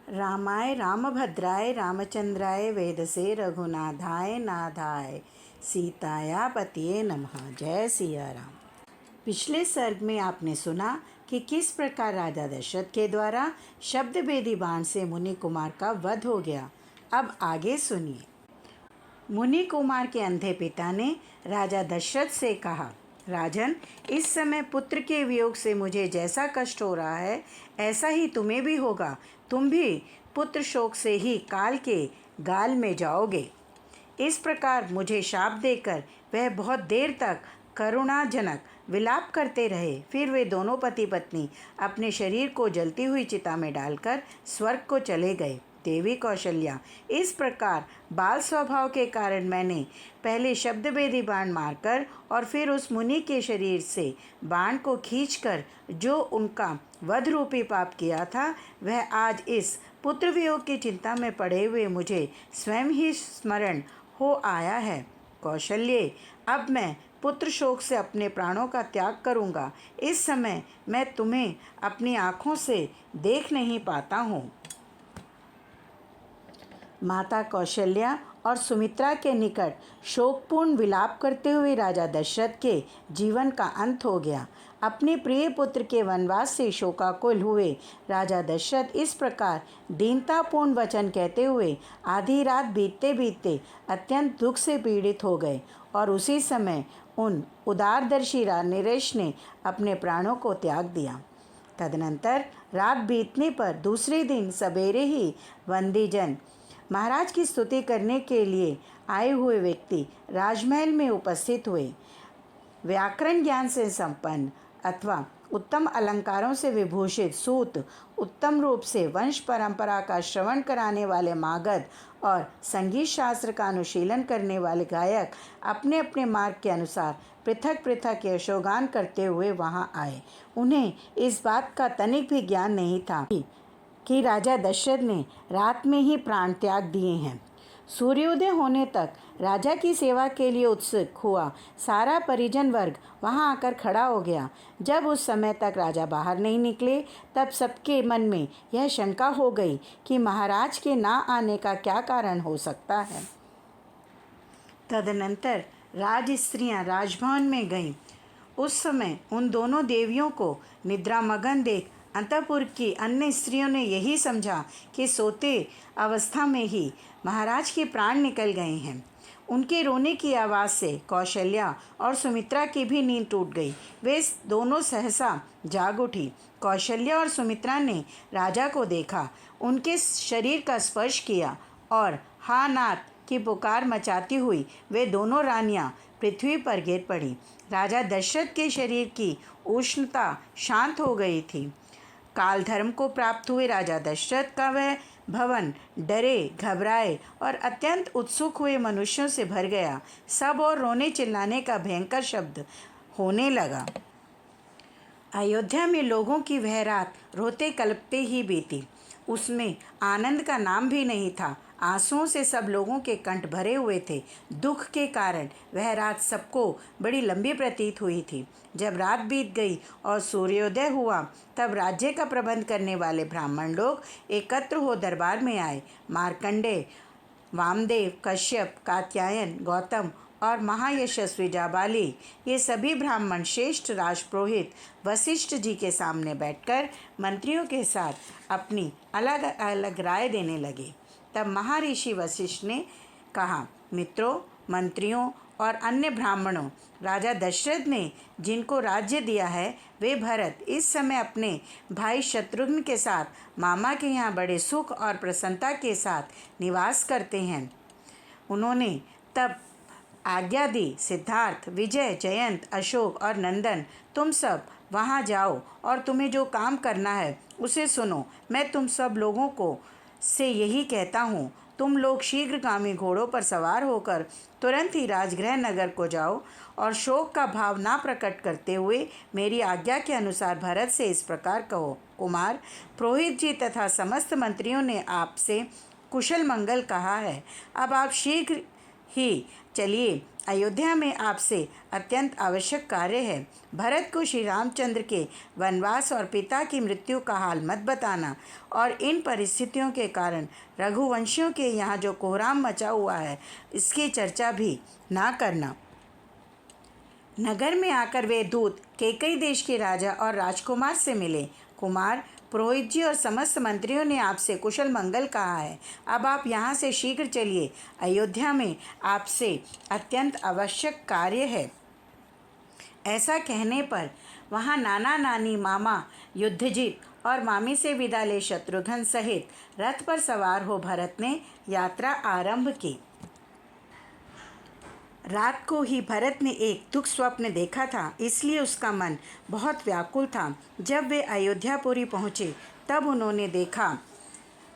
रामाय रामभद्राय रामचंद्राय वेदसे रघुनाथाय नाथाय सीताया पतिये नमः। जय सिया राम। पिछले सर्ग में आपने सुना कि किस प्रकार राजा दशरथ के द्वारा शब्दभेदी बाण से मुनि कुमार का वध हो गया। अब आगे सुनिए। मुनि कुमार के अंधे पिता ने राजा दशरथ से कहा, राजन, इस समय पुत्र के वियोग से मुझे जैसा कष्ट हो रहा है ऐसा ही तुम्हें भी होगा। तुम भी पुत्र शोक से ही काल के गाल में जाओगे। इस प्रकार मुझे शाप देकर वह बहुत देर तक करुणाजनक विलाप करते रहे। फिर वे दोनों पति पत्नी अपने शरीर को जलती हुई चिता में डालकर स्वर्ग को चले गए। देवी कौशल्या, इस प्रकार बाल स्वभाव के कारण मैंने पहले शब्दभेदी बाण मारकर और फिर उस मुनि के शरीर से बाण को खींचकर जो उनका वध रूपी पाप किया था, वह आज इस पुत्र वियोग की चिंता में पड़े हुए मुझे स्वयं ही स्मरण हो आया है। कौशल्ये, अब मैं पुत्र शोक से अपने प्राणों का त्याग करूँगा। इस समय मैं तुम्हें अपनी आँखों से देख नहीं पाता हूँ। माता कौशल्या और सुमित्रा के निकट शोकपूर्ण विलाप करते हुए राजा दशरथ के जीवन का अंत हो गया। अपने प्रिय पुत्र के वनवास से शोकाकुल हुए राजा दशरथ इस प्रकार दीनतापूर्ण वचन कहते हुए आधी रात बीतते बीतते अत्यंत दुख से पीड़ित हो गए और उसी समय उन उदारदर्शी नरेश ने अपने प्राणों को त्याग दिया। तदनंतर रात बीतने पर दूसरे दिन सवेरे ही वंदीजन महाराज की स्तुति करने के लिए आए हुए व्यक्ति राजमहल में उपस्थित हुए। व्याकरण ज्ञान से संपन्न अथवा उत्तम अलंकारों से विभूषित सूत, उत्तम रूप से वंश परंपरा का श्रवण कराने वाले मागध और संगीत शास्त्र का अनुशीलन करने वाले गायक अपने अपने मार्ग के अनुसार पृथक पृथक यशोगान करते हुए वहां आए। उन्हें इस बात का तनिक भी ज्ञान नहीं था कि राजा दशरथ ने रात में ही प्राण त्याग दिए हैं। सूर्योदय होने तक राजा की सेवा के लिए उत्सुक हुआ सारा परिजन वर्ग वहां आकर खड़ा हो गया। जब उस समय तक राजा बाहर नहीं निकले, तब सबके मन में यह शंका हो गई कि महाराज के ना आने का क्या कारण हो सकता है। तदनंतर राजस्त्रियां राजभवन में गईं। उस समय उन दोनों देवियों को निद्रामग्न देख अंतःपुर की अन्य स्त्रियों ने यही समझा कि सोते अवस्था में ही महाराज के प्राण निकल गए हैं। उनके रोने की आवाज़ से कौशल्या और सुमित्रा की भी नींद टूट गई। वे दोनों सहसा जाग उठी। कौशल्या और सुमित्रा ने राजा को देखा, उनके शरीर का स्पर्श किया और हा नाथ की पुकार मचाती हुई वे दोनों रानियां पृथ्वी पर गिर पड़ी। राजा दशरथ के शरीर की उष्णता शांत हो गई थी। काल धर्म को प्राप्त हुए राजा दशरथ का वह भवन डरे, घबराए और अत्यंत उत्सुक हुए मनुष्यों से भर गया। सब और रोने चिल्लाने का भयंकर शब्द होने लगा। अयोध्या में लोगों की वह रात रोते कलपते ही बीती। उसमें आनंद का नाम भी नहीं था। आंसुओं से सब लोगों के कंठ भरे हुए थे। दुख के कारण वह रात सबको बड़ी लंबी प्रतीत हुई थी। जब रात बीत गई और सूर्योदय हुआ, तब राज्य का प्रबंध करने वाले ब्राह्मण लोग एकत्र हो दरबार में आए। मार्कंडेय, वामदेव, कश्यप, कात्यायन, गौतम और महायशस्वी जाबाली, ये सभी ब्राह्मण श्रेष्ठ राजपुरोहित वशिष्ठ जी के सामने बैठकर मंत्रियों के साथ अपनी अलग अलग राय देने लगे। तब महर्षि वशिष्ठ ने कहा, मित्रों, मंत्रियों और अन्य ब्राह्मणों, राजा दशरथ ने जिनको राज्य दिया है वे भरत इस समय अपने भाई शत्रुघ्न के साथ मामा के यहाँ बड़े सुख और प्रसन्नता के साथ निवास करते हैं। उन्होंने तब आज्ञा दी, सिद्धार्थ, विजय, जयंत, अशोक और नंदन, तुम सब वहाँ जाओ और तुम्हें जो काम करना है उसे सुनो। मैं तुम सब लोगों को से यही कहता हूँ, तुम लोग शीघ्रगामी घोड़ों पर सवार होकर तुरंत ही राजगृह नगर को जाओ और शोक का भाव ना प्रकट करते हुए मेरी आज्ञा के अनुसार भरत से इस प्रकार कहो, कुमार, पुरोहित जी तथा समस्त मंत्रियों ने आपसे कुशल मंगल कहा है। अब आप शीघ्र ही चलिए, अयोध्या में आपसे अत्यंत आवश्यक कार्य है। भरत को श्री रामचंद्र के वनवास और पिता की मृत्यु का हाल मत बताना, और इन परिस्थितियों के कारण रघुवंशियों के यहाँ जो कोहराम मचा हुआ है, इसकी चर्चा भी ना करना। नगर में आकर वे दूत कैकई देश के राजा और राजकुमार से मिले। कुमार, पुरोहित जी और समस्त मंत्रियों ने आपसे कुशल मंगल कहा है। अब आप यहाँ से शीघ्र चलिए, अयोध्या में आपसे अत्यंत आवश्यक कार्य है। ऐसा कहने पर वहाँ नाना नानी, मामा युद्धजीत और मामी से विदा ले शत्रुघ्न सहित रथ पर सवार हो भरत ने यात्रा आरंभ की। रात को ही भरत ने एक दुख स्वप्न देखा था, इसलिए उसका मन बहुत व्याकुल था। जब वे अयोध्यापुरी पहुँचे तब उन्होंने देखा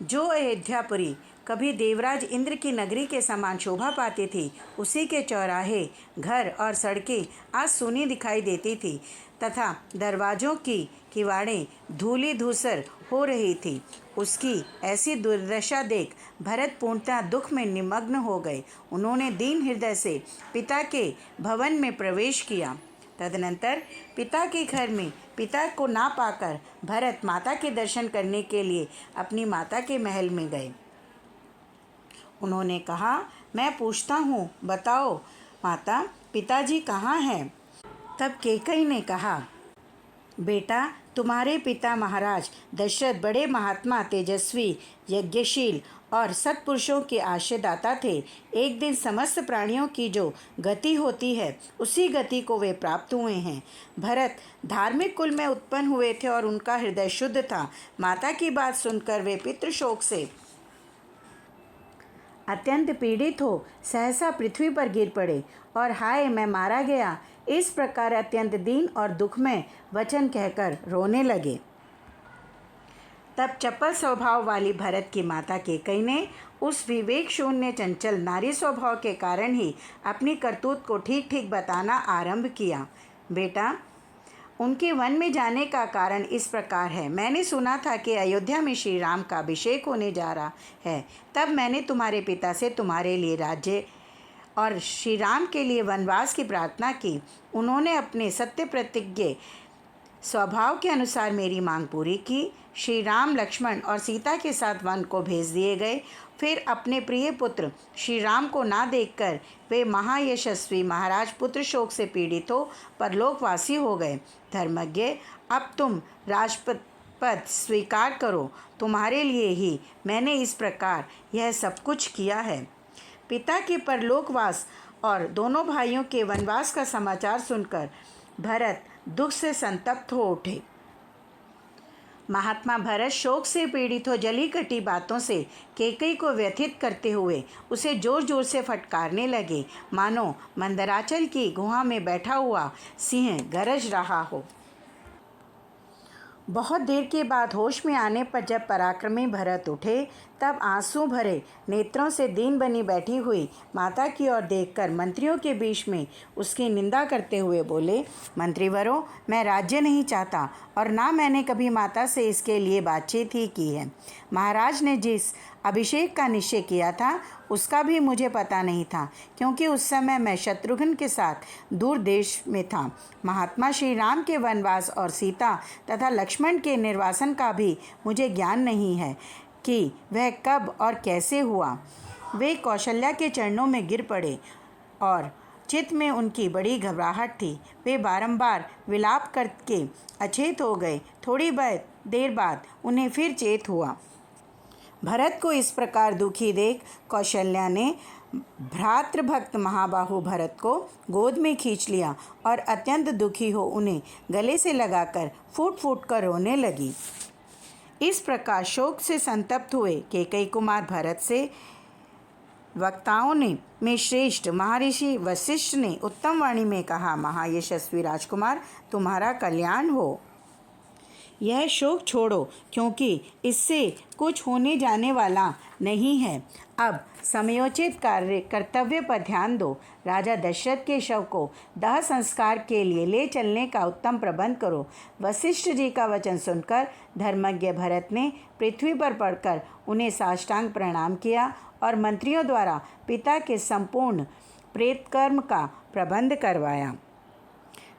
जो अयोध्यापुरी कभी देवराज इंद्र की नगरी के समान शोभा पाती थी, उसी के चौराहे, घर और सड़कें आज सूनी दिखाई देती थी तथा दरवाज़ों की किवाड़ें धूली धूसर हो रही थी। उसकी ऐसी दुर्दशा देख भरत पूर्णतः दुख में निमग्न हो गए। उन्होंने दीन हृदय से पिता के भवन में प्रवेश किया। तदनंतर पिता के घर में पिता को ना पाकर भरत माता के दर्शन करने के लिए अपनी माता के महल में गए। उन्होंने कहा, मैं पूछता हूँ, बताओ माता, पिताजी कहाँ हैं? तब कैकई ने कहा, बेटा, तुम्हारे पिता महाराज दशरथ बड़े महात्मा, तेजस्वी, यज्ञशील और सत्पुरुषों के आश्रयदाता थे। एक दिन समस्त प्राणियों की जो गति होती है, उसी गति को वे प्राप्त हुए हैं। भरत धार्मिक कुल में उत्पन्न हुए थे और उनका हृदय शुद्ध था। माता की बात सुनकर वे पितृशोक से अत्यंत पीड़ित हो सहसा पृथ्वी पर गिर पड़े और हाय, मैं मारा गया, इस प्रकार अत्यंत दीन और दुखमय वचन कहकर रोने लगे। तब चपल स्वभाव वाली भरत की माता कैकई ने उस विवेक शून्य चंचल नारी स्वभाव के कारण ही अपनी करतूत को ठीक ठीक बताना आरंभ किया। बेटा, उनके वन में जाने का कारण इस प्रकार है। मैंने सुना था कि अयोध्या में श्री राम का अभिषेक होने जा रहा है। तब मैंने तुम्हारे पिता से तुम्हारे लिए राज्य और श्री राम के लिए वनवास की प्रार्थना की। उन्होंने अपने सत्य प्रतिज्ञ स्वभाव के अनुसार मेरी मांग पूरी की। श्री राम, लक्ष्मण और सीता के साथ वन को भेज दिए गए। फिर अपने प्रिय पुत्र श्री राम को ना देखकर वे महायशस्वी महाराज पुत्र शोक से पीड़ित हो परलोकवासी हो गए। धर्मज्ञ, अब तुम राजपद पद स्वीकार करो। तुम्हारे लिए ही मैंने इस प्रकार यह सब कुछ किया है। पिता के परलोकवास और दोनों भाइयों के वनवास का समाचार सुनकर भरत दुख से संतप्त हो उठे। महात्मा भरत शोक से पीड़ित हो जली कटी बातों से कैकई को व्यथित करते हुए उसे जोर जोर से फटकारने लगे, मानो मंदराचल की गुहा में बैठा हुआ सिंह गरज रहा हो। बहुत देर के बाद होश में आने पर जब पराक्रमी भरत उठे, तब आंसू भरे नेत्रों से दीन बनी बैठी हुई माता की ओर देखकर मंत्रियों के बीच में उसकी निंदा करते हुए बोले, मंत्रीवरों, मैं राज्य नहीं चाहता और ना मैंने कभी माता से इसके लिए बातचीत ही की है। महाराज ने जिस अभिषेक का निश्चय किया था उसका भी मुझे पता नहीं था, क्योंकि उस समय मैं शत्रुघ्न के साथ दूर देश में था। महात्मा श्री राम के वनवास और सीता तथा लक्ष्मण के निर्वासन का भी मुझे ज्ञान नहीं है कि वह कब और कैसे हुआ। वे कौशल्या के चरणों में गिर पड़े और चित्त में उनकी बड़ी घबराहट थी। वे बारंबार विलाप करके अचेत हो गए। थोड़ी देर बाद उन्हें फिर चेत हुआ। भरत को इस प्रकार दुखी देख कौशल्या ने भ्रातृभक्त महाबाहु भरत को गोद में खींच लिया और अत्यंत दुखी हो उन्हें गले से लगाकर फूट फूट कर रोने लगी। इस प्रकार शोक से संतप्त हुए कैकई कुमार भरत से वक्ताओं ने में श्रेष्ठ महर्षि वशिष्ठ ने उत्तम वाणी में कहा, महायशस्वी राजकुमार, तुम्हारा कल्याण हो। यह शोक छोड़ो, क्योंकि इससे कुछ होने जाने वाला नहीं है। अब समयोचित कर्तव्य पर ध्यान दो। राजा दशरथ के शव को दाह संस्कार के लिए ले चलने का उत्तम प्रबंध करो। वशिष्ठ जी का वचन सुनकर धर्मज्ञ भरत ने पृथ्वी पर पड़कर उन्हें साष्टांग प्रणाम किया और मंत्रियों द्वारा पिता के संपूर्ण प्रेतकर्म का प्रबंध करवाया।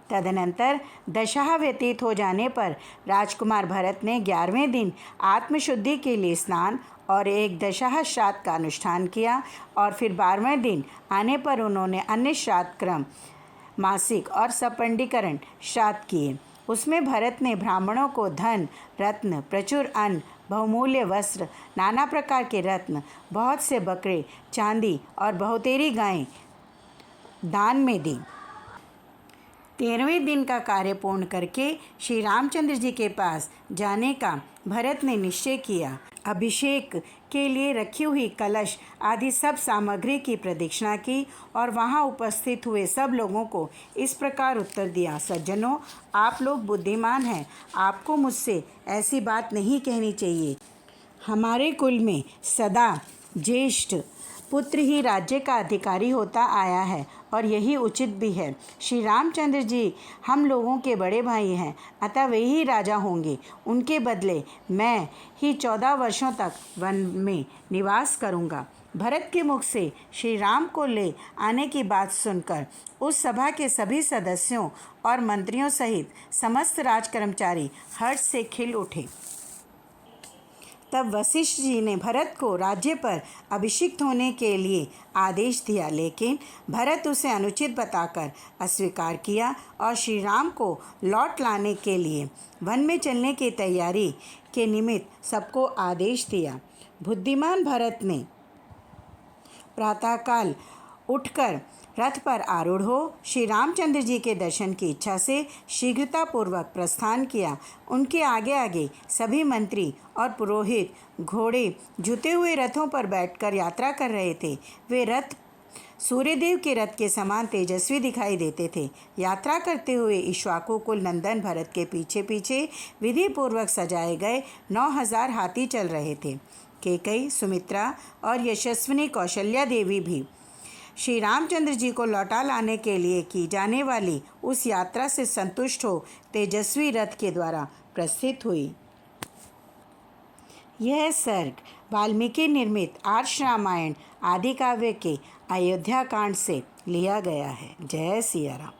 तदनंतर दशा व्यतीत हो जाने पर राजकुमार भरत ने 11वें दिन आत्मशुद्धि के लिए स्नान और एक दशा श्राद्ध का अनुष्ठान किया और फिर 12वें दिन आने पर उन्होंने अन्य श्राद्ध क्रम, मासिक और सपंडीकरण श्राद्ध किए। उसमें भरत ने ब्राह्मणों को धन, रत्न, प्रचुर अन्न, बहुमूल्य वस्त्र, नाना प्रकार के रत्न, बहुत से बकरे, चांदी और बहुतेरी गायें दान में दी। 13वें दिन का कार्य पूर्ण करके श्री रामचंद्र जी के पास जाने का भरत ने निश्चय किया। अभिषेक के लिए रखी हुई कलश आदि सब सामग्री की प्रदक्षिणा की और वहां उपस्थित हुए सब लोगों को इस प्रकार उत्तर दिया। सज्जनों, आप लोग बुद्धिमान हैं, आपको मुझसे ऐसी बात नहीं कहनी चाहिए। हमारे कुल में सदा ज्येष्ठ पुत्र ही राज्य का अधिकारी होता आया है और यही उचित भी है। श्री रामचंद्र जी हम लोगों के बड़े भाई हैं, अतः वे ही राजा होंगे। उनके बदले मैं ही 14 वर्षों तक वन में निवास करूंगा। भरत के मुख से श्री राम को ले आने की बात सुनकर उस सभा के सभी सदस्यों और मंत्रियों सहित समस्त राजकर्मचारी हर्ष से खिल उठे। तब वशिष्ठ जी ने भरत को राज्य पर अभिषिक्त होने के लिए आदेश दिया, लेकिन भरत उसे अनुचित बताकर अस्वीकार किया और श्री राम को लौट लाने के लिए वन में चलने की तैयारी के निमित्त सबको आदेश दिया। बुद्धिमान भरत ने प्रातःकाल उठकर रथ पर आरूढ़ हो श्री रामचंद्र जी के दर्शन की इच्छा से शीघ्रतापूर्वक प्रस्थान किया। उनके आगे आगे सभी मंत्री और पुरोहित घोड़े जुते हुए रथों पर बैठकर यात्रा कर रहे थे। वे रथ सूर्यदेव के रथ के समान तेजस्वी दिखाई देते थे। यात्रा करते हुए इक्ष्वाकु कुल नंदन भरत के पीछे पीछे विधि पूर्वक सजाए गए 9000 हाथी चल रहे थे। कैकेयी, सुमित्रा और यशस्विनी कौशल्या देवी भी श्री रामचंद्र जी को लौटा लाने के लिए की जाने वाली उस यात्रा से संतुष्ट हो तेजस्वी रथ के द्वारा प्रस्थित हुई। यह सर्ग वाल्मीकि निर्मित आर्ष रामायण आदि काव्य के अयोध्या कांड से लिया गया है। जय सिया राम।